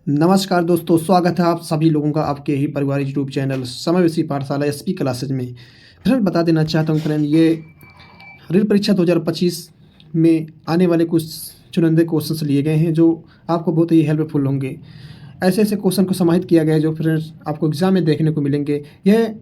नमस्कार दोस्तों, स्वागत है आप सभी लोगों का आपके ही पारिवारिक यूट्यूब चैनल समावेशी पाठशाला एसपी क्लासेज में। फ्रेंड बता देना चाहता हूँ फ्रेंड, ये रीट परीक्षा 2025 में आने वाले कुछ चुनिंदे क्वेश्चंस लिए गए हैं जो आपको बहुत ही हेल्पफुल होंगे। ऐसे ऐसे क्वेश्चन को समाहित किया गया है जो फ्रेंड्स आपको एग्जाम में देखने को मिलेंगे। यह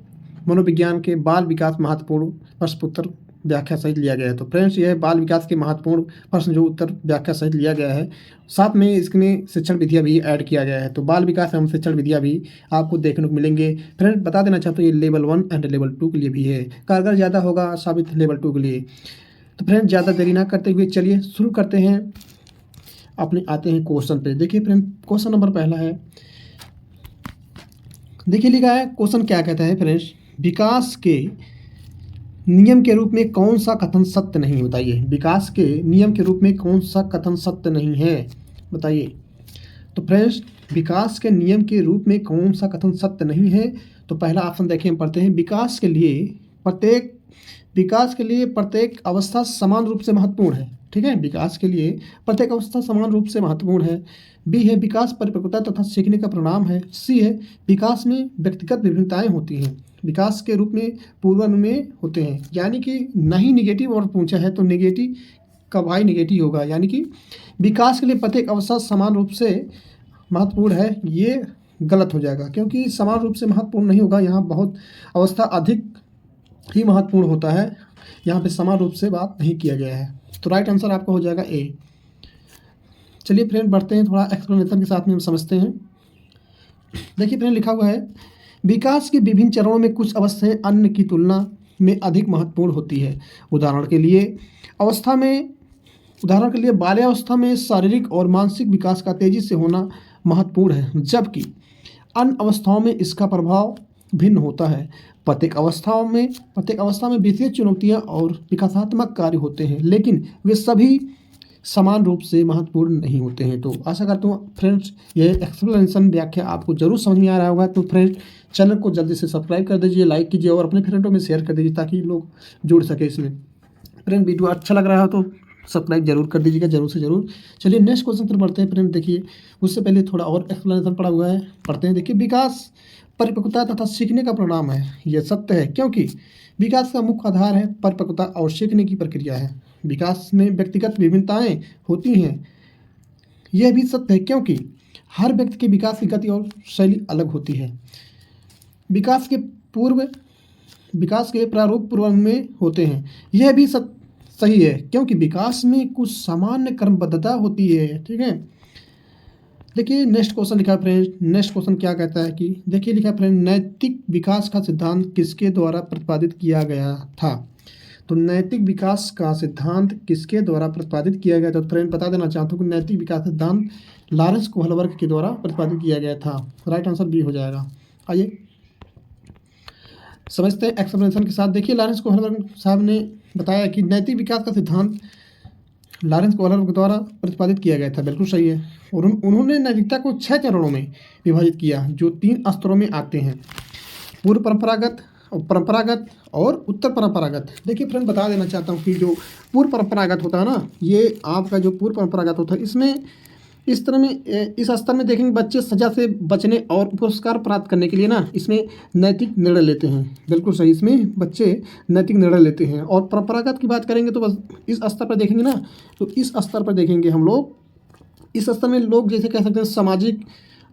मनोविज्ञान के बाल विकास महत्वपूर्ण प्रश्न उत्तर व्याख्या सहित लिया गया है। तो फ्रेंड्स, यह बाल विकास के महत्वपूर्ण प्रश्न जो उत्तर व्याख्या सहित लिया गया है, साथ में इसमें शिक्षण विधियाँ भी ऐड किया गया है। तो बाल विकास एवं शिक्षण विधियाँ भी आपको देखने को मिलेंगे। फ्रेंड बता देना चाहता हूँ, ये लेवल 1 एंड लेवल 2 के लिए भी है। कारगर ज़्यादा होगा साबित लेवल 2 के लिए। तो फ्रेंड ज़्यादा देरी ना करते हुए चलिए शुरू करते हैं। अपने आते हैं क्वेश्चन पे। देखिए फ्रेंड, क्वेश्चन नंबर पहला है। देखिए लिखा है, क्वेश्चन क्या कहता है फ्रेंड्स, विकास के नियम के रूप में कौन सा कथन सत्य नहीं, बताइए। विकास के नियम के रूप में कौन सा कथन सत्य नहीं है, बताइए। तो फ्रेंड्स, विकास के नियम के रूप में कौन सा कथन सत्य नहीं है, तो पहला ऑप्शन देखिए, हम पढ़ते हैं। विकास के लिए प्रत्येक अवस्था समान रूप से महत्वपूर्ण है। ठीक है, विकास के लिए प्रत्येक अवस्था समान रूप से महत्वपूर्ण है। बी है, विकास परिपक्वता तथा सीखने का परिणाम है। सी है, विकास में व्यक्तिगत विभिन्नताएं होती हैं। विकास के रूप में पूर्वानुमेय होते हैं। यानी कि नहीं निगेटिव और पूछा है तो निगेटिव का वाई निगेटिव होगा। यानी कि विकास के लिए प्रत्येक अवस्था समान रूप से महत्वपूर्ण है, ये गलत हो जाएगा, क्योंकि समान रूप से महत्वपूर्ण नहीं होगा। यहाँ बहुत अवस्था अधिक ही महत्वपूर्ण होता है। यहाँ पे समान रूप से बात नहीं किया गया है। तो राइट आंसर आपका हो जाएगा ए। चलिए फ्रेंड बढ़ते हैं, थोड़ा एक्सप्लेनेशन के साथ में हम समझते हैं। देखिए फ्रेंड, लिखा हुआ है, विकास के विभिन्न चरणों में कुछ अवस्थाएं अन्य की तुलना में अधिक महत्वपूर्ण होती है। उदाहरण के लिए बाल्यावस्था में शारीरिक और मानसिक विकास का तेजी से होना महत्वपूर्ण है, जबकि अन्य अवस्थाओं में इसका प्रभाव भिन्न होता है। प्रत्येक अवस्था में विशेष चुनौतियां और विकासात्मक कार्य होते हैं, लेकिन वे सभी समान रूप से महत्वपूर्ण नहीं होते हैं। तो आशा करता हूँ फ्रेंड्स, यह एक्सप्लेनेशन व्याख्या आपको जरूर समझ में आ रहा होगा। तो फ्रेंड्स, चैनल को जल्दी से सब्सक्राइब कर दीजिए, लाइक कीजिए और अपने फ्रेंडों में शेयर कर दीजिए ताकि लोग जुड़ सके इसमें। फ्रेंड, वीडियो अच्छा लग रहा हो तो सब्सक्राइब जरूर कर दीजिएगा, जरूर से जरूर। चलिए नेक्स्ट क्वेश्चन पर बढ़ते हैं। फ्रेंड देखिए, उससे पहले थोड़ा और एक्सप्लेनेशन पड़ा हुआ है, पढ़ते हैं। देखिए, विकास परिपक्वता तथा सीखने का परिणाम है, यह सत्य है, क्योंकि विकास का मुख्य आधार है परिपक्वता और सीखने की प्रक्रिया है। विकास में व्यक्तिगत विभिन्नताएं होती हैं, यह भी सत्य है, क्योंकि हर व्यक्ति के विकास की गति और शैली अलग होती है। विकास के प्रारूप पूर्व में होते हैं, यह भी सही है, क्योंकि विकास में कुछ सामान्य क्रमबद्धता होती है। ठीक है, देखिए नेक्स्ट क्वेश्चन लिखा है फ्रेंड। नेक्स्ट क्वेश्चन क्या कहता है कि देखिए लिखा है फ्रेंड, नैतिक विकास का सिद्धांत किसके द्वारा प्रतिपादित किया गया था। तो नैतिक विकास का सिद्धांत किसके द्वारा प्रतिपादित किया गया था। तो फ्रेंड बता देना चाहता हूँ कि नैतिक विकास सिद्धांत लॉरेंस कोहलबर्ग के द्वारा प्रतिपादित किया गया था। राइट आंसर बी हो जाएगा। आइए समझते हैं एक्सप्लेनेशन के साथ। देखिए, लॉरेंस कोहलबर्ग साहब ने बताया कि नैतिक विकास का सिद्धांत लॉरेंस कोहलबर्ग द्वारा प्रतिपादित किया गया था। बिल्कुल सही है। और उन्होंने नैतिकता को 6 चरणों में विभाजित किया, जो 3 स्तरों में आते हैं, पूर्व परंपरागत और उत्तर परंपरागत। देखिए फ्रेंड, बता देना चाहता हूँ कि जो पूर्व परंपरागत होता है ना, ये आपका जो पूर्व परंपरागत होता है, इसमें इस स्तर में देखेंगे बच्चे सजा से बचने और पुरस्कार प्राप्त करने के लिए ना, इसमें नैतिक निर्णय लेते हैं। बिल्कुल सही, इसमें बच्चे नैतिक निर्णय लेते हैं। और परंपरागत की बात करेंगे तो बस इस स्तर पर देखेंगे ना, तो इस स्तर पर देखेंगे हम लोग, इस स्तर में लोग जैसे कह सकते हैं सामाजिक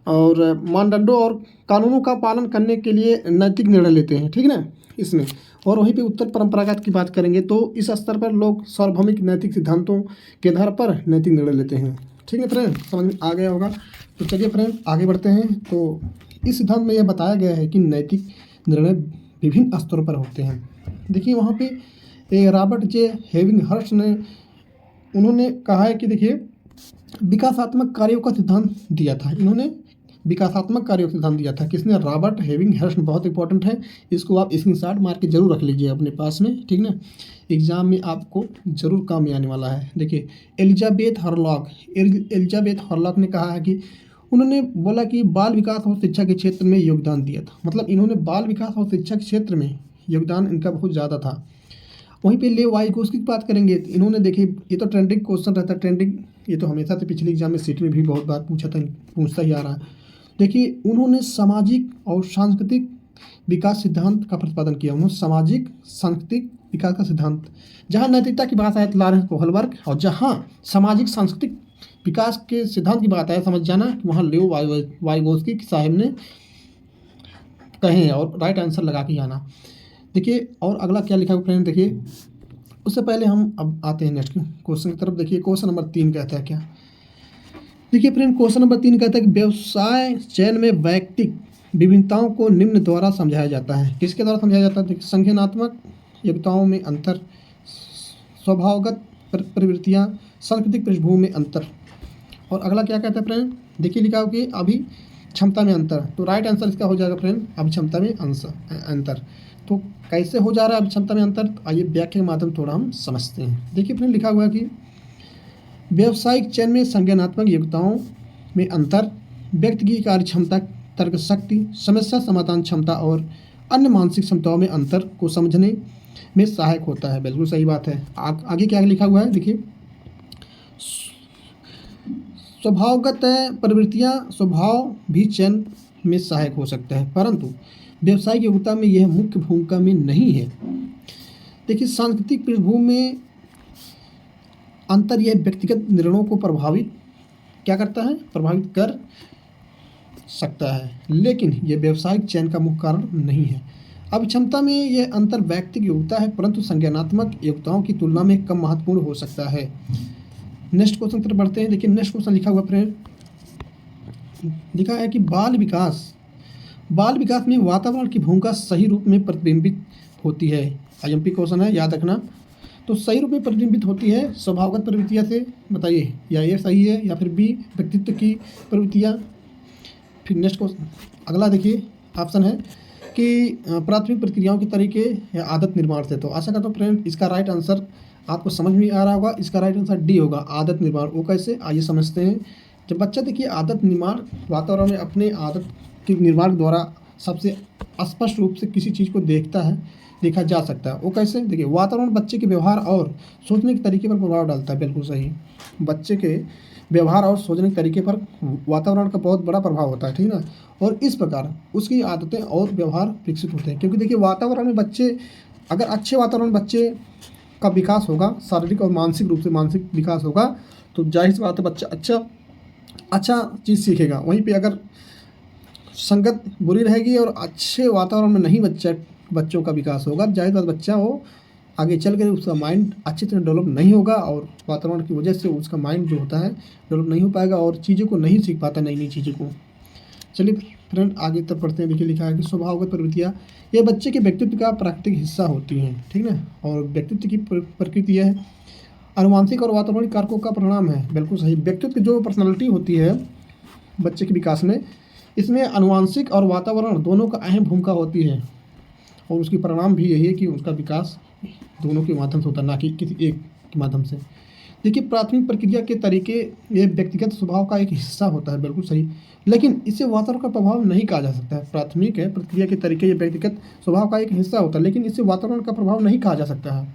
और मानदंडों और कानूनों का पालन करने के लिए नैतिक निर्णय लेते हैं। ठीक है ना, इसमें। और वहीं पे उत्तर परंपरागत की बात करेंगे तो इस स्तर पर लोग सार्वभौमिक नैतिक सिद्धांतों के आधार पर नैतिक निर्णय लेते हैं। ठीक है फ्रेंड, समझ में आ गया होगा। तो चलिए फ्रेंड आगे बढ़ते हैं। तो इस सिद्धांत में यह बताया गया है कि नैतिक निर्णय विभिन्न स्तरों पर होते हैं। देखिए वहाँ पे रॉबर्ट जे हेविंगहर्स्ट ने उन्होंने कहा है कि देखिए विकासात्मक कार्यों का सिद्धांत दिया था। इन्होंने विकासात्मक कार्यों का सिद्धांत दिया था। किसने? रॉबर्ट हेविंगहर्स्ट। बहुत इंपॉर्टेंट है, इसको आप स्क्रीनशॉट मार के जरूर रख लीजिए अपने पास में। ठीक ना, एग्जाम में आपको जरूर काम में आने वाला है। देखिए एलिजाबेथ हॉरलॉक ने कहा है कि उन्होंने बोला कि बाल विकास और शिक्षा के क्षेत्र में योगदान दिया था। मतलब इन्होंने बाल विकास और शिक्षा के क्षेत्र में योगदान इनका बहुत ज़्यादा था। वहीं पे ले वाइगोस्की की बात करेंगे तो इन्होंने देखिए, ये तो ट्रेंडिंग क्वेश्चन रहता है, ट्रेंडिंग ये तो हमेशा से पिछले एग्जाम में सीट में भी बहुत बार पूछता ही आ रहा है। देखिए, उन्होंने सामाजिक और सांस्कृतिक विकास सिद्धांत का प्रतिपादन किया। उन्होंने सामाजिक सांस्कृतिक विकास का सिद्धांत, जहाँ नैतिकता की बात आए तो लॉरेंस कोहलबर्ग, और जहाँ सामाजिक सांस्कृतिक विकास के सिद्धांत की बात आए समझ जाना वहाँ लियो वाइगोस्की साहब ने कहे हैं, और राइट आंसर लगा के आना। देखिए, और अगला क्या लिखा हुआ फ्रेंड, देखिए उससे पहले हम अब आते हैं नेक्स्ट क्वेश्चन की तरफ। देखिए क्वेश्चन नंबर 3 कहता है क्या, देखिए फ्रेंड क्वेश्चन नंबर 3 कहता है कि व्यवसाय चयन में वैयक्तिक विभिन्नताओं को निम्न द्वारा समझाया जाता है। किसके द्वारा समझाया जाता है, देखिए संज्ञानात्मक योग्यताओं में अंतर, स्वभावगत प्रवृत्तियाँ, सांस्कृतिक पृष्ठभूमि में अंतर। और अगला क्या कहता है फ्रेंड, देखिए लिखा हो कि अभी क्षमता में अंतर, तो राइट आंसर इसका हो जाएगा फ्रेंड अभी क्षमता में अंतर। तो कैसे हो जा रहा है अभी क्षमता में अंतर, तो आइए व्याख्या के माध्यम थोड़ा हम समझते हैं। देखिए फ्रेंड लिखा हुआ है कि व्यावसायिक चयन में संज्ञानात्मक योग्यताओं में अंतर व्यक्ति की कार्य क्षमता, तर्क शक्ति, समस्या समाधान क्षमता और अन्य मानसिक क्षमताओं में अंतर को समझने में सहायक होता है। बिल्कुल सही बात है। आगे क्या लिखा हुआ है, देखिए स्वभावगत प्रवृत्तियाँ, स्वभाव भी चयन में सहायक हो सकता है, परंतु व्यावसायिक योग्यता में यह मुख्य भूमिका में नहीं है। देखिए सांस्कृतिक पृष्ठभूमि में अंतर यह व्यक्तिगत निर्णयों को प्रभावित क्या करता है, प्रभावित कर सकता है, लेकिन यह व्यावसायिक चयन का मुख्य कारण नहीं है। अब क्षमता में यह अंतर व्यक्तिगत योग्यता है, परंतु संज्ञानात्मक योग्यताओं की तुलना में कम महत्वपूर्ण हो सकता है। नेक्स्ट क्वेश्चन तरफ बढ़ते हैं। देखिए नेक्स्ट क्वेश्चन लिखा हुआ फ्रेंड, लिखा है कि बाल विकास में वातावरण की भूमिका सही रूप में प्रतिबिंबित होती है। आईएमपी क्वेश्चन है, याद रखना। तो सही रूप में प्रतिबिंबित होती है स्वभावगत प्रवृत्तियाँ से, बताइए या ये सही है या फिर बी व्यक्तित्व की प्रवृत्तियाँ। फिर नेक्स्ट क्वेश्चन अगला देखिए ऑप्शन है कि प्राथमिक प्रक्रियाओं के तरीके या आदत निर्माण से। तो आशा करता हूँ फ्रेंड इसका राइट आंसर आपको समझ में आ रहा होगा। इसका राइट आंसर डी होगा, आदत निर्माण। वो कैसे, आइए समझते हैं। जब बच्चा देखिए आदत निर्माण वातावरण में अपने आदत के निर्माण द्वारा सबसे स्पष्ट रूप से किसी चीज़ को देखा जा सकता है। वो कैसे, देखिए वातावरण बच्चे के व्यवहार और सोचने के तरीके पर प्रभाव डालता है। बिल्कुल सही, बच्चे के व्यवहार और सोचने के तरीके पर वातावरण का बहुत बड़ा प्रभाव होता है, ठीक ना। और इस प्रकार उसकी आदतें और व्यवहार विकसित होते हैं, क्योंकि देखिए वातावरण में बच्चे, अगर अच्छे वातावरण बच्चे का विकास होगा, शारीरिक और मानसिक रूप से मानसिक विकास होगा, तो जाहिर सी बात है बच्चा अच्छा चीज़ सीखेगा। वहीं पे अगर संगत बुरी रहेगी और अच्छे वातावरण में नहीं बच्चों का विकास होगा, जाहिर बात बच्चा वो आगे चल कर उसका माइंड अच्छी तरह डेवलप नहीं होगा, और वातावरण की वजह से उसका माइंड जो होता है डेवलप नहीं हो पाएगा और चीज़ों को नहीं सीख पाता, नई चीज़ों को। चलिए फ्रेंड आगे तक पढ़ते हैं। देखिए लिखा है कि स्वभावगत प्रवृत्तियाँ ये बच्चे के व्यक्तित्व का प्राकृतिक हिस्सा होती हैं, ठीक ना। और व्यक्तित्व की प्रकृति है आनुवांशिक और वातावरणिक कारकों का परिणाम है। बिल्कुल सही, व्यक्तित्व की जो पर्सनालिटी होती है बच्चे के विकास में, इसमें आनुवांशिक और वातावरण दोनों का अहम भूमिका होती है, और उसकी परिणाम भी यही है कि उसका विकास दोनों के माध्यम से होता है, ना कि किसी एक के माध्यम से। देखिए प्राथमिक प्रक्रिया के तरीके ये व्यक्तिगत स्वभाव का एक हिस्सा होता है। बिल्कुल सही, लेकिन इससे वातावरण का प्रभाव नहीं कहा जा सकता है। प्राथमिक है प्रक्रिया के तरीके ये व्यक्तिगत स्वभाव का एक हिस्सा होता है, लेकिन इससे वातावरण का प्रभाव नहीं कहा जा सकता है।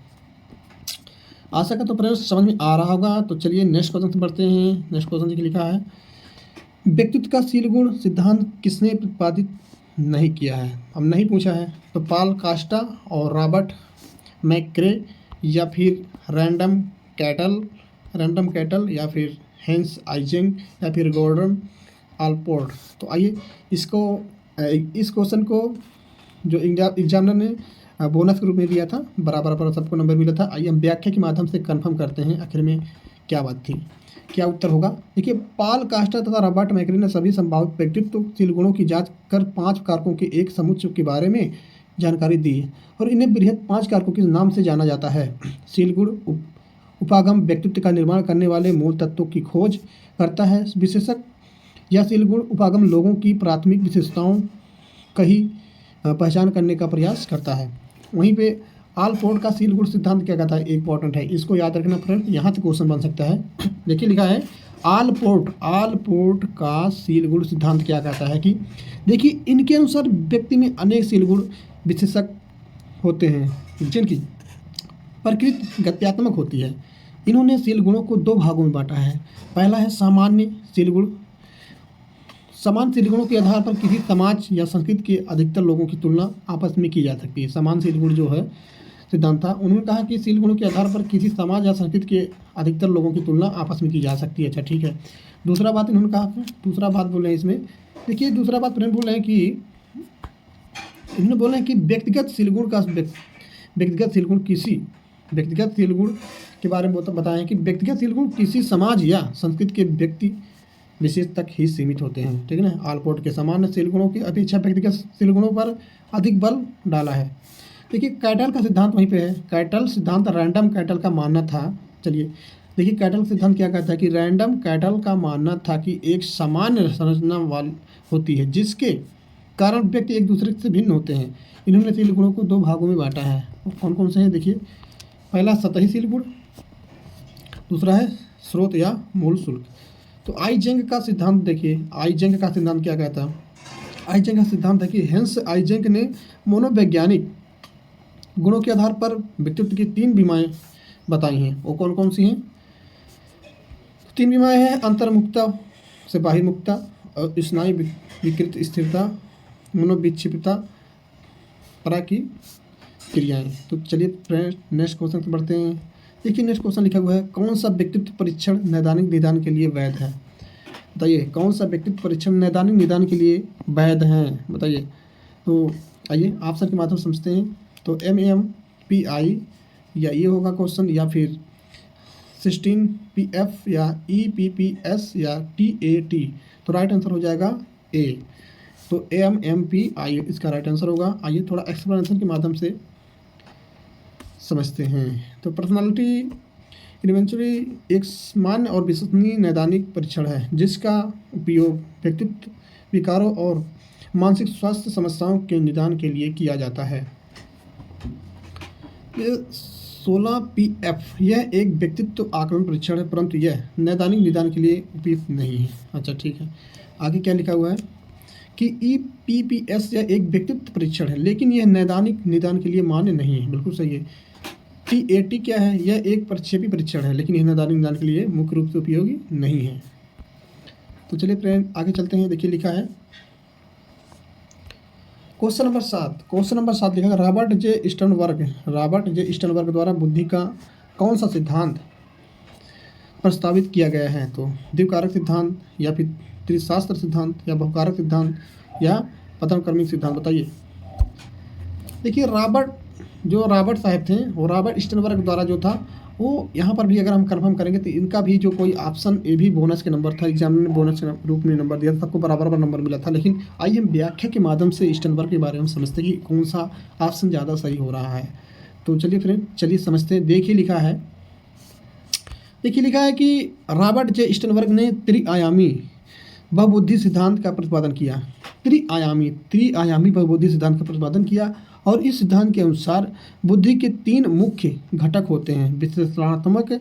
आशा का तो प्रश्न समझ में आ रहा होगा। तो चलिए नेक्स्ट क्वेश्चन से बढ़ते हैं। नेक्स्ट क्वेश्चन देखिए लिखा है व्यक्तित्व का शील गुण सिद्धांत किसने प्रतिपादित नहीं किया है। अब नहीं पूछा है तो पॉल कास्टा और रॉबर्ट मैक्रे या फिर रैंडम कैटल या फिर हेंस आइजेंग या फिर गॉर्डन आलपोर्ट। तो आइए इस क्वेश्चन को जो एग्जामिनर ने बोनस के रूप में दिया था, बराबर पर सबको नंबर मिला था। आइए हम व्याख्या के माध्यम से कंफर्म करते हैं आखिर में क्या बात थी, क्या उत्तर होगा। देखिए पॉल कास्टा तथा रॉबर्ट मैक्रे ने सभी संभावित व्यक्तित्वशील गुणों की जांच कर 5 कारकों के एक समुच्चय के बारे में जानकारी दी, और इन्हें बृहत 5 कारकों के नाम से जाना जाता है। शील गुण उपागम व्यक्तित्व का निर्माण करने वाले मूल तत्वों की खोज करता है। विशेषक या शील गुण उपागम लोगों की प्राथमिक विशेषताओं का ही पहचान करने का प्रयास करता है। वहीं पे आलपोर्ट का शील गुण सिद्धांत क्या कहता है, इंपॉर्टेंट है, इसको याद रखना फ्रेंड, यहाँ से क्वेश्चन बन सकता है। देखिए लिखा है आलपोर्ट का शील गुण सिद्धांत क्या कहता है कि देखिए इनके अनुसार व्यक्ति में अनेक शील गुण विशेषक होते हैं, जिनकी प्रकृति गत्यात्मक होती है। इन्होंने शील गुणों को दो भागों में बांटा है। पहला है सामान्य शील गुण। समान शील गुणों के आधार पर किसी समाज या संस्कृति के अधिकतर लोगों की तुलना आपस में की जा सकती है। समान शील गुण जो है सिद्धांत था, उन्होंने कहा कि शील गुणों के आधार पर किसी समाज या संस्कृति के अधिकतर लोगों की तुलना आपस में की जा सकती है। अच्छा ठीक है। दूसरा बात इन्होंने कहा, दूसरा बात बोले हैं इसमें, देखिए दूसरा बात प्रेम बोल रहे हैं कि इन्होंने बोला है कि व्यक्तिगत शील गुण के बारे में बताएं कि व्यक्तिगत शील गुण किसी समाज या संस्कृति के व्यक्ति विशेष तक ही सीमित होते हैं। ठीक है ना। आलपोर्ट के सामान्य शील गुणों की अपेक्षा व्यक्तिगत शील गुणों पर अधिक बल डाला है। देखिए कैटल का सिद्धांत वहीं पे है। कैटल सिद्धांत रैंडम कैटल का मानना था। चलिए देखिए कैटल सिद्धांत क्या कहता है कि रैंडम कैटल का मानना था कि एक सामान्य संरचना वाली होती है जिसके कारण व्यक्ति एक दूसरे से भिन्न होते हैं। इन्होंने शील गुणों को दो भागों में बांटा है। कौन कौन से हैं देखिए। पहला सतही शील गुण, दूसरा है स्रोत या मूल शुल्क। तो आईजेंग का सिद्धांत देखिए, आईजेंग का सिद्धांत क्या कहता है। आईजेंग का सिद्धांत है कि हेंस आईजेंग ने मनोवैज्ञानिक गुणों के आधार पर व्यक्तित्व की 3 बीमाएं बताई हैं। वो कौन कौन सी हैं? 3 बीमाएं हैं, अंतर्मुखता से बाहिर्मुखता, और स्नायु विकृत स्थिरता, मनोविक्षिप्तता, परा की क्रियाएं। तो चलिए फ्रेंड्स नेक्स्ट क्वेश्चन से बढ़ते हैं। देखिए नेक्स्ट क्वेश्चन लिखा हुआ है, कौन सा व्यक्तित्व परीक्षण नैदानिक निदान के लिए वैध है? बताइए कौन सा व्यक्तित्व परीक्षण नैदानिक निदान के लिए वैध है, बताइए। तो आइए ऑप्शन के माध्यम से समझते हैं। तो MAMPI या ये होगा क्वेश्चन, या फिर 16PF या EPPS या TAT। तो राइट आंसर हो जाएगा A। तो MAMPI इसका राइट आंसर होगा। आइए थोड़ा एक्सप्लेनेशन के माध्यम से समझते हैं। तो पर्सनालिटी इन्वेंटरी एक मान्य और विश्वसनीय नैदानिक परीक्षण है जिसका उपयोग व्यक्तित्व विकारों और मानसिक स्वास्थ्य समस्याओं के निदान के लिए किया जाता है। ये 16PF यह एक व्यक्तित्व आकलन परीक्षण है, परंतु यह नैदानिक निदान के लिए उपयुक्त नहीं है। अच्छा ठीक है। आगे क्या लिखा हुआ है कि EPPS यह एक व्यक्तित्व परीक्षण है लेकिन यह नैदानिक निदान के लिए मान्य नहीं है। बिल्कुल सही है। TAT क्या है? यह एक प्रक्षेपी परीक्षण है लेकिन यह नैदानिक निदान के लिए मुख्य रूप से उपयोगी नहीं है। तो चलिए फ्रेंड आगे चलते हैं। देखिए लिखा है क्वेश्चन नंबर 7। क्वेश्चन नंबर 7 लिखा है, रॉबर्ट जे स्टर्नबर्ग द्वारा बुद्धि का कौन सा सिद्धांत प्रस्तावित किया गया है? तो द्विकारक सिद्धांत, या फिर त्रिशास्त्र सिद्धांत, या बहुकारक सिद्धांत, या पतनक्रमिक सिद्धांत, बताइए। देखिए रॉबर्ट साहब थे, वो रॉबर्ट स्टर्नबर्ग द्वारा जो था वो यहाँ पर भी अगर हम कंफर्म करेंगे तो इनका भी जो कोई ऑप्शन ए भी बोनस के नंबर था, एग्जाम में बोनस के रूप में नंबर दिया था, सबको बराबर नंबर मिला था। लेकिन आइए हम व्याख्या के माध्यम से स्टर्नबर्ग के बारे में समझते हैं कि कौन सा ऑप्शन ज़्यादा सही हो रहा है। तो चलिए फ्रेंड चलिए समझते हैं। देखिए लिखा है कि रॉबर्ट जे स्टर्नबर्ग ने त्रिआयामी बहुबुद्धि सिद्धांत का प्रतिपादन किया। त्रिआयामी बहुबुद्धि सिद्धांत का प्रतिपादन किया और इस सिद्धांत के अनुसार बुद्धि के 3 मुख्य घटक होते हैं, विश्लेषणात्मक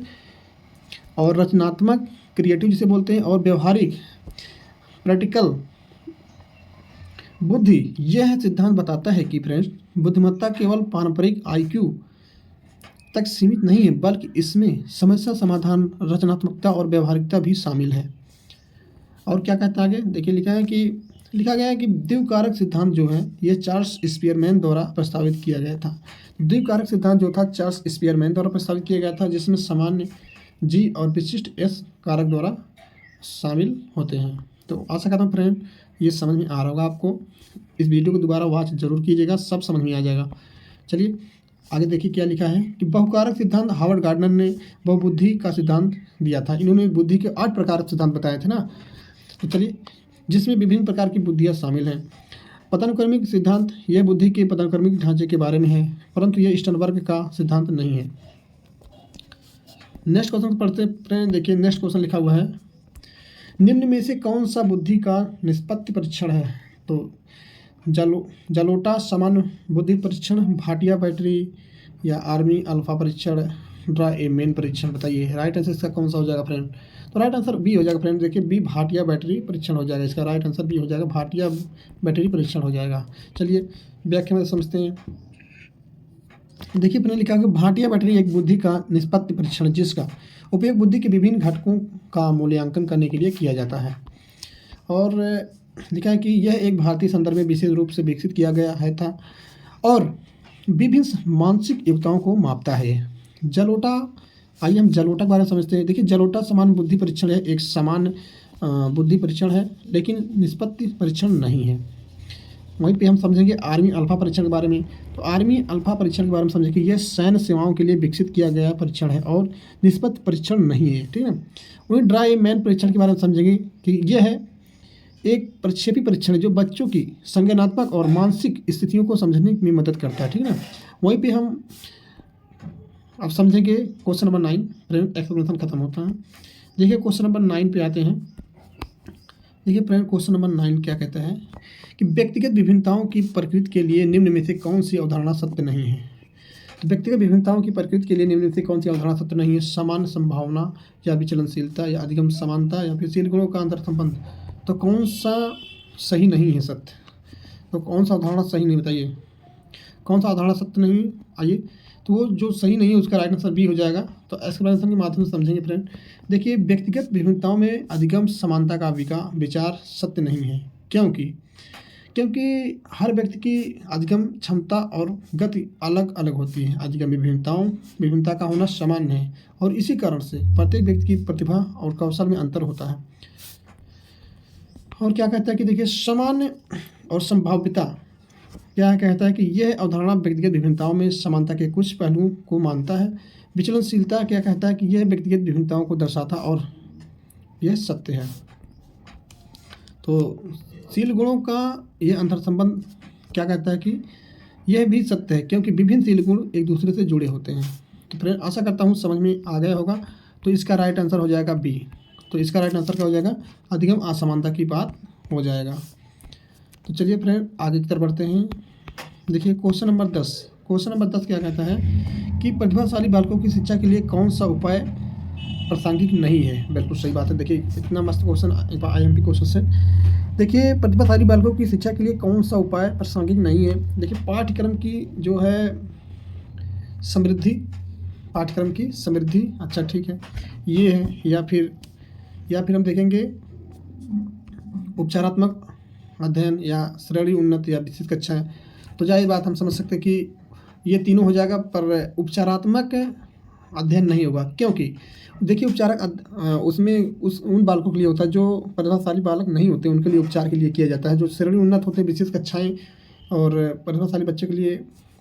और रचनात्मक, क्रिएटिव जिसे बोलते हैं, और व्यवहारिक, प्रैक्टिकल बुद्धि। यह सिद्धांत बताता है कि फ्रेंड्स बुद्धिमत्ता केवल पारंपरिक IQ तक सीमित नहीं है बल्कि इसमें समस्या समाधान, रचनात्मकता और व्यवहारिकता भी शामिल है। और क्या कहता है आगे देखिए लिखा गया है कि द्विकारक सिद्धांत जो है ये चार्ल्स स्पीयरमैन द्वारा प्रस्तावित किया गया था। द्विकारक सिद्धांत जो था चार्ल्स स्पीयरमैन द्वारा प्रस्तावित किया गया था जिसमें सामान्य G और विशिष्ट S कारक द्वारा शामिल होते हैं। तो आशा करता हूँ फ्रेंड ये समझ में आ रहा होगा आपको। इस वीडियो को दोबारा वॉच जरूर कीजिएगा, सब समझ में आ जाएगा। चलिए आगे देखिए क्या लिखा है कि बहुकारक सिद्धांत हार्वर्ड गार्डनर ने बहुबुद्धि का सिद्धांत दिया था। इन्होंने बुद्धि के 8 प्रकार के सिद्धांत बताए थे ना। तो चलिए जिसमें विभिन्न प्रकार की बुद्धियाँ शामिल हैं। पदानुक्रमिक सिद्धांत यह बुद्धि के पदानुक्रमिक ढांचे के बारे में है परंतु यह स्टर्नबर्ग का सिद्धांत नहीं है। नेक्स्ट क्वेश्चन पढ़ते हैं। देखिए नेक्स्ट क्वेश्चन लिखा हुआ है, निम्न में से कौन सा बुद्धि का निष्पत्ति परीक्षण है? तो जलोटा सामान्य बुद्धि परीक्षण, भाटिया बैटरी, या आर्मी अल्फा परीक्षण, ड्रा ए मेन परीक्षण, बताइए राइट आंसर इसका कौन सा हो जाएगा फ्रेंड? तो राइट आंसर बी हो जाएगा फ्रेंड। देखिए बी भाटिया बैटरी परीक्षण हो जाएगा। इसका राइट आंसर बी हो जाएगा, भाटिया बैटरी परीक्षण हो जाएगा। चलिए व्याख्या में समझते हैं। देखिए मैंने लिखा कि भाटिया बैटरी एक बुद्धि का निष्पत्ति परीक्षण जिसका उपयोग बुद्धि के विभिन्न घटकों का मूल्यांकन करने के लिए किया जाता है। और लिखा है कि यह एक भारतीय संदर्भ में विशेष रूप से विकसित किया गया है था और विभिन्न मानसिक योग्यताओं को मापता है। जलोटा, आइए हम जलोटा के बारे में समझते हैं। देखिए जलोटा समान बुद्धि परीक्षण है, एक समान बुद्धि परीक्षण है, लेकिन निष्पत्ति परीक्षण नहीं है। वहीं पे हम समझेंगे आर्मी अल्फा परीक्षण के बारे में। तो आर्मी अल्फा परीक्षण के बारे में समझेंगे यह सैन्य सेवाओं के लिए विकसित किया गया परीक्षण है और निष्पत्ति परीक्षण नहीं है, ठीक है। वहीं ड्राई मैन परीक्षण के बारे में समझेंगे कि यह है एक प्रक्षेपी परीक्षण जो बच्चों की संज्ञानात्मक और मानसिक स्थितियों को समझने में मदद करता है, ठीक है ना। वहीं पे हम अब समझेंगे क्वेश्चन नंबर 9, फ्रेंड एक्सप्लेनेशन खत्म होता है। देखिए क्वेश्चन नंबर 9 पे आते हैं। देखिए फ्रेंड क्वेश्चन नंबर 9 क्या कहता है कि व्यक्तिगत विभिन्नताओं की प्रकृति के लिए निम्न में से कौन सी अवधारणा सत्य नहीं है। तो व्यक्तिगत विभिन्नताओं की प्रकृति के लिए निम्न में से कौन सी अवधारणा सत्य नहीं है। समान संभावना या विचलनशीलता या अधिगम समानता या फिर शील गुणों का अंतर संबंध। तो कौन सा सही नहीं है सत्य, तो कौन सा अवधारणा सही नहीं, बताइए कौन सा अवधारणा सत्य नहीं है। आइए तो वो जो सही नहीं है उसका राइट आंसर बी हो जाएगा। तो एक्सप्लेनेशन के माध्यम से समझेंगे फ्रेंड। देखिए व्यक्तिगत विभिन्नताओं में अधिगम समानता का विचार सत्य नहीं है, क्योंकि हर व्यक्ति की अधिगम क्षमता और गति अलग अलग होती है। अधिगम विभिन्नता का होना सामान्य है और इसी कारण से प्रत्येक व्यक्ति की प्रतिभा और कौशल में अंतर होता है। और क्या कहता है कि देखिए सामान्य और संभाव्यता क्या कहता है कि यह अवधारणा व्यक्तिगत विभिन्नताओं में समानता के कुछ पहलुओं को मानता है। विचलनशीलता क्या कहता है कि यह व्यक्तिगत विभिन्नताओं को दर्शाता और यह सत्य है। तो शील गुणों का यह अंतर संबंध क्या कहता है कि यह भी सत्य है, क्योंकि विभिन्न शील गुण एक दूसरे से जुड़े होते हैं। तो फ्रेंड आशा करता हूँ समझ में आ गया होगा। तो इसका राइट आंसर हो जाएगा बी। तो इसका राइट आंसर क्या हो जाएगा, अधिगम असमानता की बात हो जाएगा। तो चलिए फ्रेंड आगे की तरफ बढ़ते हैं। देखिए क्वेश्चन नंबर 10 क्या कहता है कि प्रतिभाशाली बालकों की शिक्षा के लिए कौन सा उपाय प्रासंगिक नहीं है। बिल्कुल सही बात है। देखिए इतना मस्त क्वेश्चन IMP क्वेश्चन से। देखिए प्रतिभाशाली बालकों की शिक्षा के लिए कौन सा उपाय प्रासंगिक नहीं है। देखिए पाठ्यक्रम की जो है समृद्धि, अच्छा ठीक है ये है, या फिर हम देखेंगे उपचारात्मक अध्ययन या श्रेणी उन्नत या विशिष्ट कक्षाएं। तो जाहिर बात हम समझ सकते हैं कि ये तीनों हो जाएगा, पर उपचारात्मक अध्ययन नहीं होगा, क्योंकि देखिए उसमें उन बालकों के लिए होता है जो प्रतिभाशाली बालक नहीं होते, उनके लिए उपचार के लिए किया जाता है। जो श्रेणी उन्नत होते हैं, विशिष्ट कक्षाएं और प्रतिभाशाली बच्चे के लिए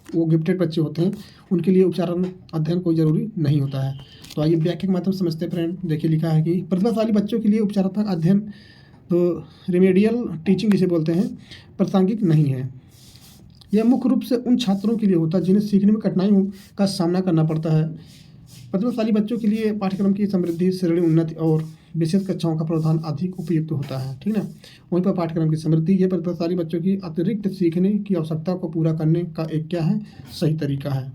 वो गिफ्टेड बच्चे होते हैं, उनके लिए उपचारात्मक अध्ययन कोई ज़रूरी नहीं होता है। तो आइए व्याख्या के माध्यम से समझते हैं फ्रेंड। देखिए लिखा है कि प्रतिभाशाली बच्चों के लिए उपचारात्मक अध्ययन, तो रेमेडियल टीचिंग जिसे बोलते हैं, प्रासंगिक नहीं है। यह मुख्य रूप से उन छात्रों के लिए होता है जिन्हें सीखने में कठिनाइयों का सामना करना पड़ता है। प्रतिभाशाली बच्चों के लिए पाठ्यक्रम की समृद्धि, श्रेणी उन्नति और विशेष कक्षाओं का प्रावधान अधिक उपयुक्त होता है, ठीक ना। वहीं पर पाठ्यक्रम की समृद्धि यह प्रतिभाशाली बच्चों की अतिरिक्त सीखने की आवश्यकता को पूरा करने का एक क्या है, सही तरीका है।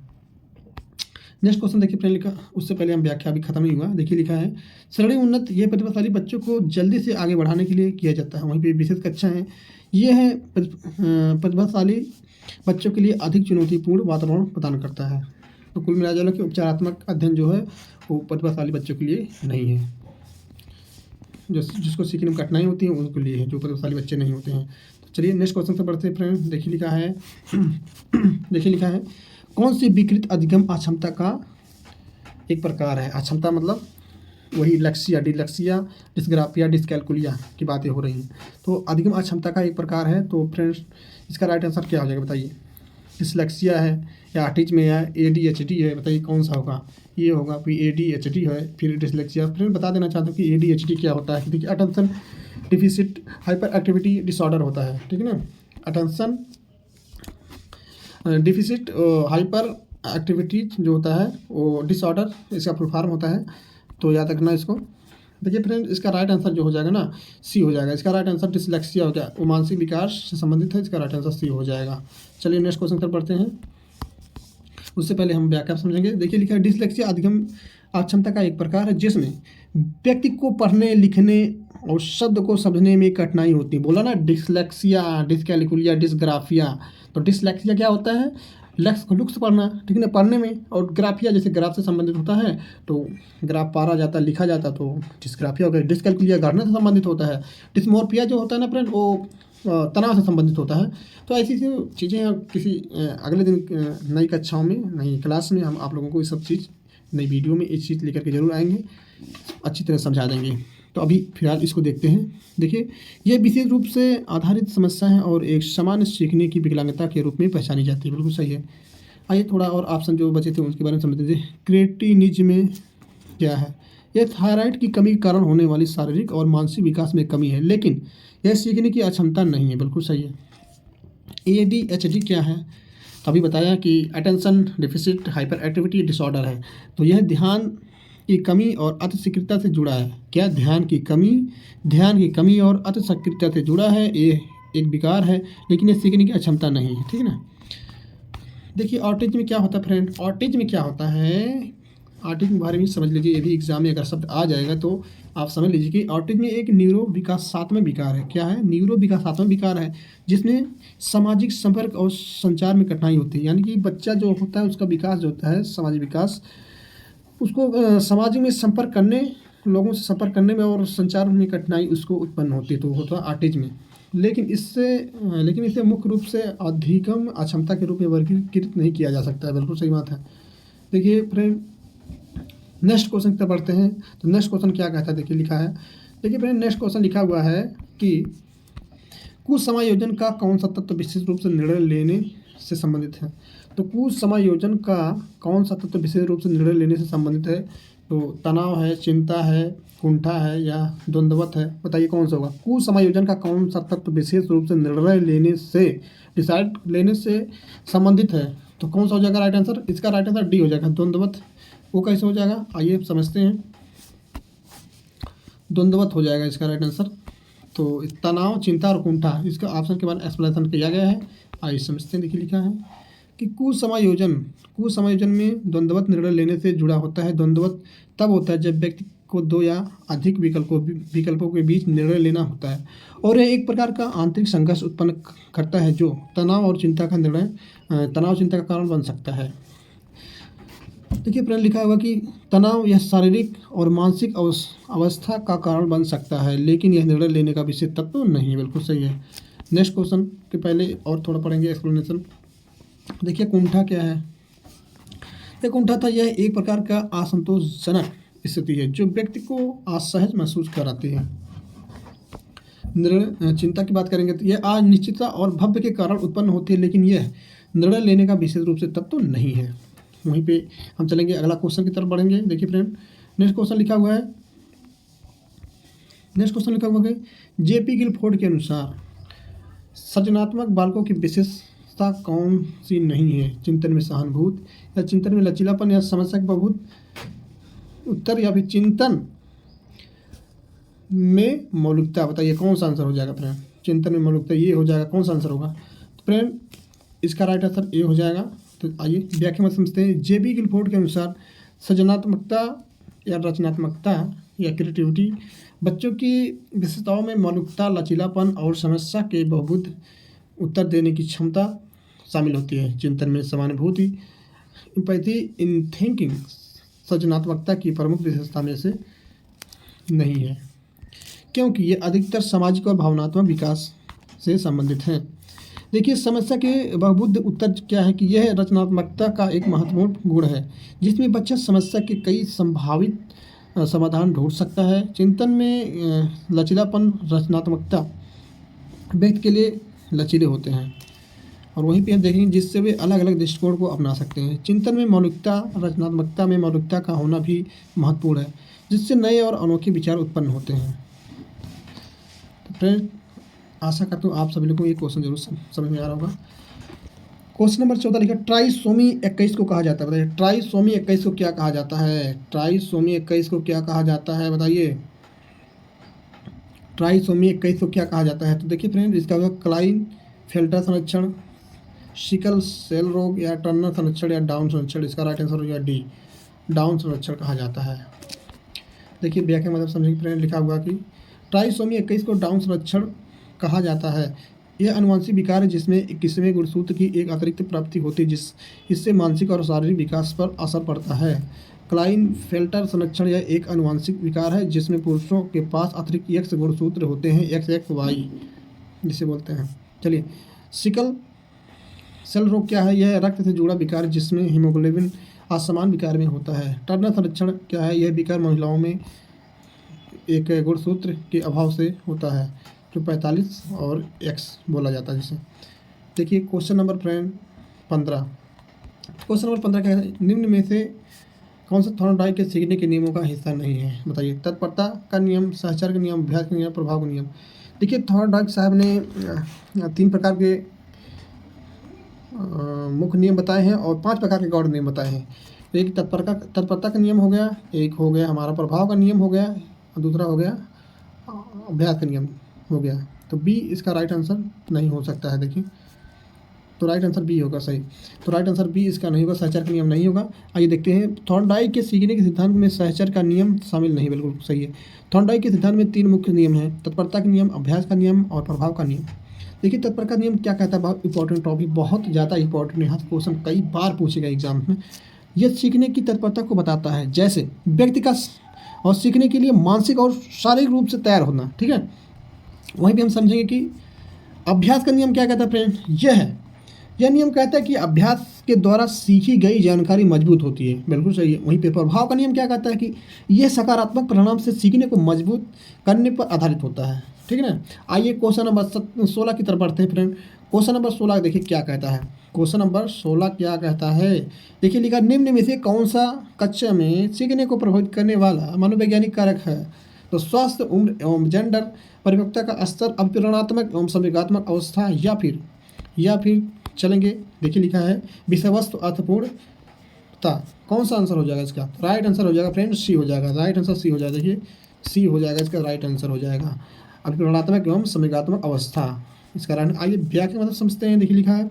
नेक्स्ट क्वेश्चन देखिए फ्रेंड लिखा, उससे पहले हम व्याख्या अभी खत्म नहीं हुआ। देखिए लिखा है श्रेणी उन्नत ये प्रतिभाशाली बच्चों को जल्दी से आगे बढ़ाने के लिए किया जाता है। वहीं पे विशेष कक्षा है, ये है प्रतिभाशाली बच्चों के लिए अधिक चुनौतीपूर्ण वातावरण प्रदान करता है। तो कुल मिला जुला कि उपचारात्मक अध्ययन जो है वो प्रतिभाशाली बच्चों के लिए नहीं है। जिसको सीखने में कठिनाई होती है उनके लिए है, जो प्रतिभाशाली बच्चे नहीं होते हैं। तो चलिए नेक्स्ट क्वेश्चन से बढ़ते हैं फ्रेंड। देखिए लिखा है कौन सी विकृत अधिगम अक्षमता का एक प्रकार है। अक्षमता मतलब वही डिसलेक्सिया, डिस्ग्राफिया, डिस्कैलकुलिया की बातें हो रही हैं। तो अधिगम अक्षमता का एक प्रकार है। तो फ्रेंड्स इसका राइट आंसर क्या हो जाएगा, बताइए। डिसलेक्सिया है या ऑटिज्म या ADHD है, बताइए कौन सा होगा। ये होगा, फिर ADHD है, फिर डिसलेक्सिया। फ्रेंड बता देना चाहता हूँ कि ADHD क्या होता है। देखिए attention deficit hyper activity disorder होता है, ठीक है ना। अटेंशन डिफिसिट हाइपर एक्टिविटीज जो होता है वो डिसऑर्डर, इसका फुल फॉर्म होता है। तो याद रखना इसको। देखिए फ्रेंड इसका राइट आंसर जो हो जाएगा ना, सी हो जाएगा। इसका राइट आंसर डिसलेक्सिया हो गया, वो मानसिक विकार से संबंधित है। इसका राइट आंसर सी हो जाएगा। चलिए नेक्स्ट क्वेश्चन पर पढ़ते हैं। उससे पहले हम व्याख्या समझेंगे। देखिए लिखा है डिसलेक्सिया अधिगम अक्षमता का एक प्रकार है जिसमें व्यक्ति को पढ़ने, लिखने और शब्द को समझने में कठिनाई होती है। बोला ना डिसलेक्सिया, डिस्कैलकुलिया, डिस्ग्राफिया। तो डिसलेक्सिया क्या होता है, लुक्स पढ़ना, ठीक है ना, पढ़ने में। और ग्राफिया जैसे ग्राफ से संबंधित होता है तो ग्राफ पढ़ा जाता लिखा जाता, तो डिस्ग्राफिया हो गया। डिसकैलकुलिया गणना से संबंधित होता है। डिस्मोर्फिया जो होता है ना फ्रेंड, वो तनाव से संबंधित होता है। तो ऐसी सी चीज़ें किसी अगले दिन नई कक्षाओं में, नई क्लास में हम आप लोगों को ये सब चीज़ नई वीडियो में ये चीज़ लेकर के जरूर आएंगे, अच्छी तरह समझा देंगे। तो अभी फिलहाल इसको देखते हैं। देखिए, ये विशेष रूप से आधारित समस्या है और एक सामान्य सीखने की विकलांगता के रूप में पहचानी जाती है। बिल्कुल सही है। आइए थोड़ा और ऑप्शन जो बचे थे उसके बारे में समझ लीजिए। क्रिएटिनिज्म में क्या है? यह थायराइड की कमी के कारण होने वाली शारीरिक और मानसिक विकास में कमी है, लेकिन यह सीखने की अक्षमता नहीं है। बिल्कुल सही है। ADHD क्या है? अभी बताया कि attention deficit hyper activity disorder है। तो यह ध्यान की कमी और अति सक्रियता से जुड़ा है। क्या? ध्यान की कमी और अति सक्रियता से जुड़ा है। ये एक विकार है, लेकिन ये सीखने की अक्षमता नहीं है, ठीक है ना। देखिए, ऑटिज्म में क्या होता है फ्रेंड? ऑटिज्म में क्या होता है, ऑटिज्म के बारे में समझ लीजिए। ये भी एग्जाम में अगर शब्द आ जाएगा तो आप समझ लीजिए कि ऑटिज्म में एक न्यूरो विकासात्मक विकार है। क्या है? न्यूरो विकासात्मक विकार है, जिसमें सामाजिक संपर्क और संचार में कठिनाई होती है। यानी कि बच्चा जो होता है उसका विकास जो होता है, सामाजिक विकास, उसको समाज में संपर्क करने, लोगों से संपर्क करने में और संचार में कठिनाई उसको उत्पन्न होती है, तो होता है ऑटिज्म में। लेकिन इसे मुख्य रूप से अधिगम अक्षमता के रूप में वर्गीकृत नहीं किया जा सकता है। बिल्कुल सही बात है। देखिए फ्रेंड, नेक्स्ट क्वेश्चन की तरफ बढ़ते हैं। तो नेक्स्ट क्वेश्चन क्या कहता है, देखिए लिखा है। देखिए फ्रेंड, नेक्स्ट क्वेश्चन लिखा हुआ है कि कुछ समायोजन का कौन सा तत्व विशेष रूप से निर्णय लेने से संबंधित है? तो कुछ समायोजन का कौन सा तत्व विशेष रूप से निर्णय लेने से संबंधित है? तो तनाव है, चिंता है, कुंठा है या द्वंद्वत है? बताइए कौन सा होगा। कुछ समायोजन का कौन सा तत्व विशेष रूप से निर्णय लेने से संबंधित है? तो कौन सा हो जाएगा राइट आंसर? इसका राइट आंसर डी हो जाएगा, द्वंद्वत। वो कैसे हो जाएगा, आइए समझते हैं। द्वंद्वत हो जाएगा इसका राइट आंसर। तो तनाव, चिंता और कुंठा, इसका ऑप्शन के बाद एक्सप्लेनेशन किया गया है। आइए समझते हैं। देखिए लिखा है कि कुछ समायोजन में द्वंद्वत निर्णय लेने से जुड़ा होता है। द्वंद्वत तब होता है जब व्यक्ति को दो या अधिक विकल्पों के बीच निर्णय लेना होता है, और यह एक प्रकार का आंतरिक संघर्ष उत्पन्न करता है जो तनाव चिंता का कारण बन सकता है। देखिए फ्रेंड, लिखा हुआ कि तनाव यह शारीरिक और मानसिक अवस्था का कारण बन सकता है, लेकिन यह निर्णय लेने का विशेष तत्व नहीं है। बिल्कुल सही है। नेक्स्ट क्वेश्चन के पहले और थोड़ा पढ़ेंगे एक्सप्लेनेशन। देखिए कुंठा क्या है? यह कुंठा था, यह एक प्रकार का असंतोषजनक स्थिति है जो व्यक्ति को असहज महसूस कराती है। चिंता की बात करेंगे तो यह अनिश्चितता और भव्य के कारण उत्पन्न होती है, लेकिन यह निर्णय लेने का विशेष रूप से तत्व नहीं है। वहीं पे हम चलेंगे, अगला क्वेश्चन की तरफ बढ़ेंगे। देखिए फ्रेंड, नेक्स्ट क्वेश्चन लिखा हुआ है जेपी गिलफोर्ड के अनुसार सृजनात्मक बालकों की विशेषता कौन सी नहीं है? चिंतन में सहानुभूत, या चिंतन में लचीलापन, या समस्या का बहुत उत्तर, या फिर चिंतन में मौलिकता? बताइए कौन सा आंसर हो जाएगा फ्रेंड? चिंतन में मौलिकता, ये हो जाएगा। कौन सा आंसर होगा? तो फ्रेंड, इसका राइट आंसर ए हो जाएगा। तो आइए व्याख्या में समझते हैं। जेबी गिलफोर्ड के अनुसार सृजनात्मकता या रचनात्मकता या क्रिएटिविटी बच्चों की विशेषताओं में मौलिकता, लचीलापन और समस्या के बहुविध उत्तर देने की क्षमता शामिल होती है। चिंतन में समानुभूति, एम्पैथी इन थिंकिंग सृजनात्मकता की प्रमुख विशेषता में से नहीं है, क्योंकि ये अधिकतर सामाजिक और भावनात्मक विकास से संबंधित हैं। देखिए, समस्या के बहुविध उत्तर क्या है कि यह रचनात्मकता का एक महत्वपूर्ण गुण है, जिसमें बच्चा समस्या के कई संभावित समाधान ढूंढ सकता है। चिंतन में लचीलापन, रचनात्मकता व्यक्ति के लिए लचीले होते हैं, और वहीं पे हम देखेंगे जिससे वे अलग अलग दृष्टिकोण को अपना सकते हैं। चिंतन में मौलिकता, रचनात्मकता में मौलिकता का होना भी महत्वपूर्ण है, जिससे नए और अनोखे विचार उत्पन्न होते हैं। तो फ्रेंड, आशा करता हूँ आप सभी लोगों को ये क्वेश्चन जरूर समझ में आ रहा होगा। क्वेश्चन नंबर 14 लिखा, ट्राइसोमी 21 को कहा जाता है। बताइए ट्राइसोमी 21 को क्या कहा जाता है? ट्राइसोमी 21 को क्या कहा जाता है? बताइए ट्राइसोमी 21 को क्या कहा जाता है? तो देखिए फ्रेंड, इसका होगा क्लाइनफेल्टर संरक्षण, सिकल सेल रोग, या टर्नर संरक्षण, या डाउन संरक्षण। इसका राइट आंसर हो गया डी, डाउन संरक्षण कहा जाता है। देखिए व्याख्या मतलब समझेंगे फ्रेंड। लिखा हुआ कि ट्राइसोमी 21 को डाउन संरक्षण कहा जाता है। यह आनुवंशिक विकार है जिसमें 21वें गुणसूत्र की एक अतिरिक्त प्राप्ति होती है इससे मानसिक और शारीरिक विकास पर असर पड़ता है। क्लाइनफेल्टर संरक्षण यह एक आनुवंशिक विकार है जिसमें पुरुषों के पास अतिरिक्त एक्स गुणसूत्र होते हैं, XXY जिसे बोलते हैं। चलिए, सिकल सेल रोग क्या है? यह रक्त से जुड़ा विकार जिसमें हीमोग्लोबिन असमान विकार में होता है। टर्नर संरक्षण क्या है? यह विकार महिलाओं में एक गुणसूत्र के अभाव से होता है जो 45 और X बोला जाता है जिसे। देखिए क्वेश्चन नंबर 15। क्वेश्चन नंबर 15 क्या है? निम्न में से कौन सा थॉर्नडाइक के सीखने के नियमों का हिस्सा नहीं है? बताइए। तत्परता का नियम, सहचर का नियम, अभ्यास का नियम, प्रभाव का नियम। देखिए थॉर्नडाइक साहब ने 3 प्रकार के मुख्य नियम बताए हैं और 5 प्रकार के गौड़ नियम बताए हैं। एक तत्परता का नियम हो गया, एक हो गया हमारा प्रभाव का नियम हो गया, और दूसरा हो गया अभ्यास का नियम हो गया। तो बी इसका राइट आंसर नहीं हो सकता है। देखिए तो राइट आंसर बी होगा सही। तो राइट आंसर बी इसका नहीं होगा, सहचर का नियम नहीं होगा। आइए देखते हैं। थॉर्नडाइक के सीखने के सिद्धांत में सहचर का नियम शामिल नहीं, बिल्कुल सही है। थॉर्नडाइक के सिद्धांत में 3 मुख्य नियम हैं, तत्परता का नियम, अभ्यास का नियम और प्रभाव का नियम। देखिए तत्परता का नियम क्या कहता है? बहुत इंपॉर्टेंट टॉपिक, बहुत ज़्यादा इंपॉर्टेंट, यहाँ से क्वेश्चन कई बार पूछेगा एग्जाम में। यह सीखने की तत्परता को बताता है, जैसे व्यक्ति का और सीखने के लिए मानसिक और शारीरिक रूप से तैयार होना। ठीक है, वहीं भी हम समझेंगे कि अभ्यास का नियम क्या कहता है फ्रेंड? यह नियम कहता है कि अभ्यास के द्वारा सीखी गई जानकारी मजबूत होती है, बिल्कुल सही है। वहीं पे प्रभाव का नियम क्या कहता है कि यह सकारात्मक परिणाम से सीखने को मजबूत करने पर आधारित होता है। ठीक है ना। आइए क्वेश्चन नंबर 16 की तरफ बढ़ते हैं फ्रेंड। क्वेश्चन नंबर 16 देखिए क्या कहता है। क्वेश्चन नंबर 16 क्या कहता है? देखिए लिखा, निम्न में से कौन सा कक्षा में सीखने को प्रभावित करने वाला मनोवैज्ञानिक कारक है? तो स्वास्थ्य, उम्र एवं जेंडर, परिपक्वता का स्तर, अभिप्रेरणात्मक एवं संवेगात्मक अवस्था, या फिर चलेंगे। देखिए लिखा है विषय वस्तु अर्थपूर्णता। कौन सा आंसर हो जाएगा इसका? राइट आंसर हो जाएगा फ्रेंड सी हो जाएगा। राइट आंसर सी हो जाएगा। देखिए सी हो जाएगा इसका राइट आंसर हो जाएगा, अभिप्रेरणात्मक एवं संवेगात्मक अवस्था इसका राइट। आइए व्याख्या का मतलब समझते हैं। देखिए लिखा है,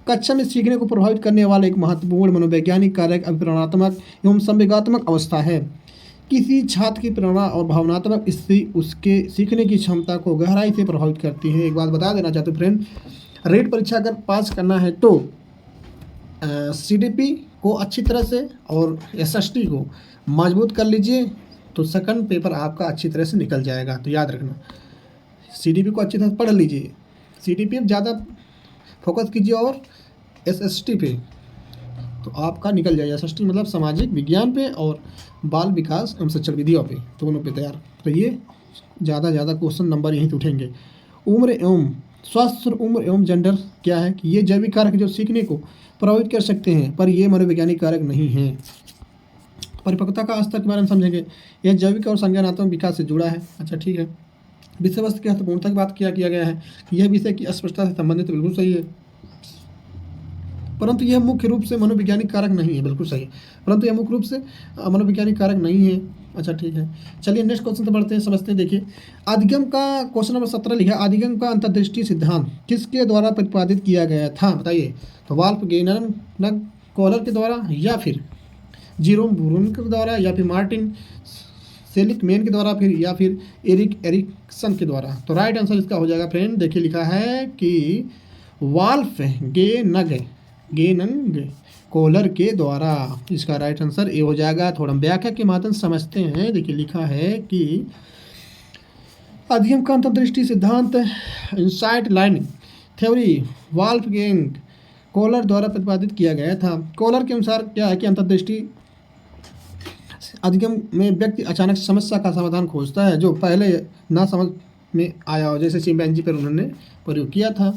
कक्षा में सीखने को प्रभावित करने वाला एक महत्वपूर्ण मनोवैज्ञानिक कारक अभिप्रेरणात्मक एवं संवेगात्मक अवस्था है। किसी छात्र की प्रेरणा और भावनात्मक स्थिति उसके सीखने की क्षमता को गहराई से प्रभावित करती है। एक बात बता देना चाहते हैं फ्रेंड, रेट परीक्षा अगर पास करना है तो CDP को अच्छी तरह से और SST को मजबूत कर लीजिए, तो सेकंड पेपर आपका अच्छी तरह से निकल जाएगा। तो याद रखना, CDP को अच्छी तरह से पढ़ लीजिए, CDP पर ज़्यादा फोकस कीजिए और SST पे तो आपका निकल जाएगा। SST मतलब सामाजिक विज्ञान पे और बाल विकास एवं शिक्षण विधियों पे, दोनों पे तैयार। तो ये ज़्यादा क्वेश्चन नंबर यहीं से उठेंगे। उम्र एवं स्वास्थ्य, उम्र एवं जेंडर क्या है कि ये जैविक कारक जो सीखने को प्रभावित कर सकते हैं, पर ये मनोवैज्ञानिक कारक नहीं हैं। परिपक्वता का स्तर के बारे में समझेंगे, यह जैविक और संज्ञानात्मक विकास से जुड़ा है। अच्छा ठीक है। विषय वस्तु की अर्थपूर्णता की बात किया गया है, यह विषय की अस्पष्टता से संबंधित, बिल्कुल सही है, परंतु यह मुख्य रूप से मनोवैज्ञानिक कारक नहीं है। बिल्कुल सही, परंतु यह मुख्य रूप से मनोवैज्ञानिक कारक नहीं है। अच्छा ठीक है, चलिए नेक्स्ट क्वेश्चन से बढ़ते हैं, समझते हैं। देखिए अधिगम का क्वेश्चन नंबर 17 लिखा, अधिगम का अंतर्दृष्टि सिद्धांत किसके द्वारा प्रतिपादित किया गया था? बताइए। तो वाल्फ गेनन कॉलर के द्वारा, या फिर जीरोम ब्रून के द्वारा, या फिर मार्टिन सेलिकमैन के द्वारा, या फिर एरिक एरिक्सन के द्वारा। तो राइट आंसर इसका हो जाएगा फ्रेंड। देखिए लिखा है कि वाल्फ गेनंग कोलर के द्वारा, इसका राइट आंसर ए हो जाएगा। थोड़ा व्याख्या के माध्यम से समझते हैं। देखिए लिखा है कि अधिगम का अंतर्दृष्टि सिद्धांत, इंसाइट लाइनिंग थ्योरी, वाल्फगैंग कोलर द्वारा प्रतिपादित किया गया था। कोलर के अनुसार क्या है कि अंतर्दृष्टि अधिगम में व्यक्ति अचानक समस्या का समाधान खोजता है जो पहले ना समझ में आया हो, जैसे चिंपैंजी पर उन्होंने प्रयोग किया था।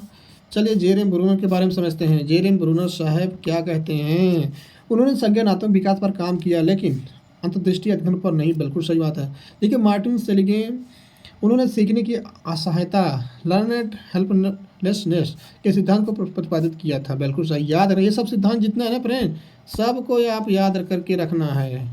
चलिए जेरेम ब्रूनर के बारे में समझते हैं। जेरेम ब्रूनर साहब क्या कहते हैं? उन्होंने संज्ञानात्मक विकास पर काम किया लेकिन अंतर्दृष्टि अध्ययन पर नहीं, बिल्कुल सही बात है। देखिए मार्टिन सेलिगमैन, उन्होंने सीखने की असहायता, लर्नेड हेल्पलेसनेस के सिद्धांत को प्रतिपादित किया था, बिल्कुल सही। याद रहे, ये सब सिद्धांत जितना है ना फ्रेंड, सबको आप याद करके रखना है,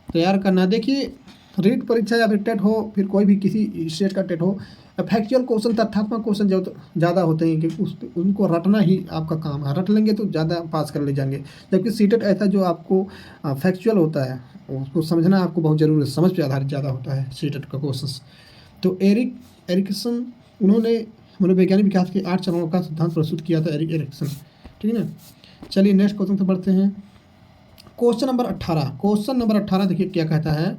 तैयार करना। देखिए रीट परीक्षा या फिर टेट हो, फिर कोई भी किसी स्टेट का टेट हो, फैक्चुअल क्वेश्चन, तथ्यात्मक क्वेश्चन जो ज़्यादा होते हैं कि उनको रटना ही आपका काम है, रट लेंगे तो ज़्यादा पास कर ले जाएंगे। जबकि सीटेट ऐसा जो आपको फैक्चुअल होता है उसको समझना आपको बहुत ज़रूरी है, समझ पे आधारित ज़्यादा होता है सीटेट का क्वेश्चन। तो एरिक्सन उन्होंने मनोवैज्ञानिक विकास के 8 चरणों का सिद्धांत प्रस्तुत किया था एरिक एरिक्सन। ठीक है ना। चलिए नेक्स्ट क्वेश्चन से बढ़ते हैं। क्वेश्चन नंबर 18 देखिए क्या कहता है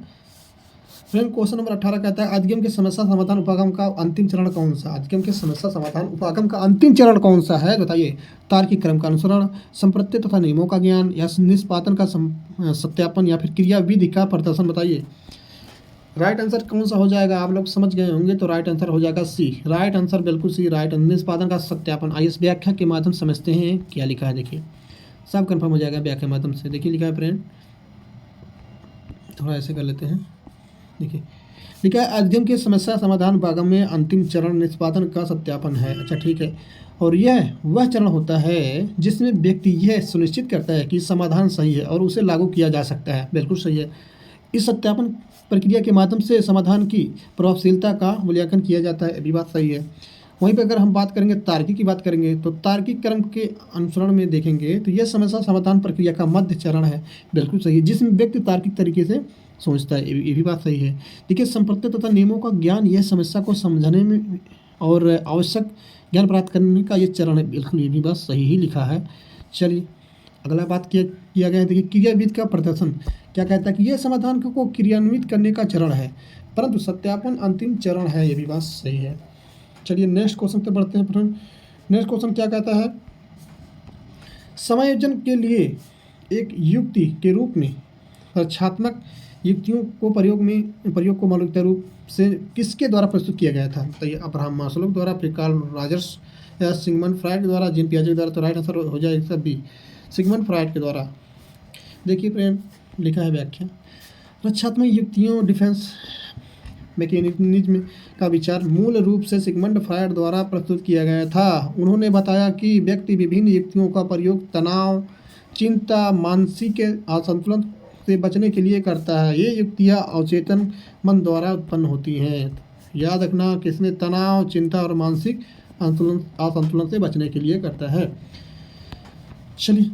फ्रेंड। क्वेश्चन नंबर 18 कहता है अधिगम के समस्या समाधान उपागम का अंतिम चरण कौन सा। अधिगम के समस्या समाधान उपागम का अंतिम चरण कौन सा है बताइए। तार्किक क्रम का अनुसरण, संप्रत्यय तथा नियमों का ज्ञान, या निष्पादन का सत्यापन, या फिर क्रियाविधि का प्रदर्शन बताइए। राइट आंसर कौन सा हो जाएगा आप लोग समझ गए होंगे। तो राइट आंसर हो जाएगा सी। राइट आंसर बिल्कुल सी राइट। निष्पादन का सत्यापन। आइए इस व्याख्या के माध्यम से समझते हैं क्या लिखा है। देखिए सब कंफर्म हो जाएगा व्याख्या के माध्यम से। देखिए लिखा है फ्रेंड, थोड़ा ऐसे कर लेते हैं। देखिए लिखा है अधिगम के समस्या समाधान भागम में अंतिम चरण निष्पादन का सत्यापन है। अच्छा ठीक है। और यह वह चरण होता है जिसमें व्यक्ति यह सुनिश्चित करता है कि समाधान सही है और उसे लागू किया जा सकता है। बिल्कुल सही है। इस सत्यापन प्रक्रिया के माध्यम से समाधान की प्रभावशीलता का मूल्यांकन किया जाता है। ये भी बात सही है। वहीं पर अगर हम बात करेंगे तार्किक की बात करेंगे तो तार्किक क्रम के अनुसरण में देखेंगे तो यह समस्या समाधान प्रक्रिया का मध्य चरण है। बिल्कुल सही है, जिसमें व्यक्ति तार्किक तरीके से सोचता है। ये भी बात सही है। देखिए संप्रत्यय तथा नियमों का ज्ञान यह समस्या को समझने में और आवश्यक ज्ञान प्राप्त करने का ये चरण है। बिल्कुल ये भी बात सही ही लिखा है। चलिए अगला बात किया गया है। देखिए क्रियाविधि का प्रदर्शन क्या कहता है कि यह समाधान को क्रियान्वित करने का चरण है, परंतु सत्यापन अंतिम चरण है। ये भी बात सही है। चलिए नेक्स्ट क्वेश्चन पे बढ़ते हैं फ्रेंड। नेक्स्ट क्वेश्चन क्या कहता है, समायोजन के लिए एक युक्ति के रूप में रक्षात्मक युक्तियों को प्रयोग को मौलिक रूप से किसके द्वारा प्रस्तुत किया गया था। तो ये अब्राहम मास्लो द्वारा, फिर कार्ल रॉजर्स या सिगमंड फ्राइड द्वारा, जीन पियाजे द्वारा। तो राइट आंसर हो जाएगा सब भी सिगमंड फ्राइड के द्वारा। देखिए फ्रेंड लिखा है व्याख्या, रक्षात्मक युक्तियों डिफेंस मैकेनिज्म का विचार मूल रूप से सिगमंड फ्राइड द्वारा प्रस्तुत किया गया था। उन्होंने बताया कि व्यक्ति विभिन्न युक्तियों का प्रयोग तनाव, चिंता, मानसिक असंतुलन से बचने के लिए करता है। ये युक्तियाँ अवचेतन मन द्वारा उत्पन्न होती हैं। याद रखना किसने तनाव, चिंता और मानसिक असंतुलन से बचने के लिए करता है। चलिए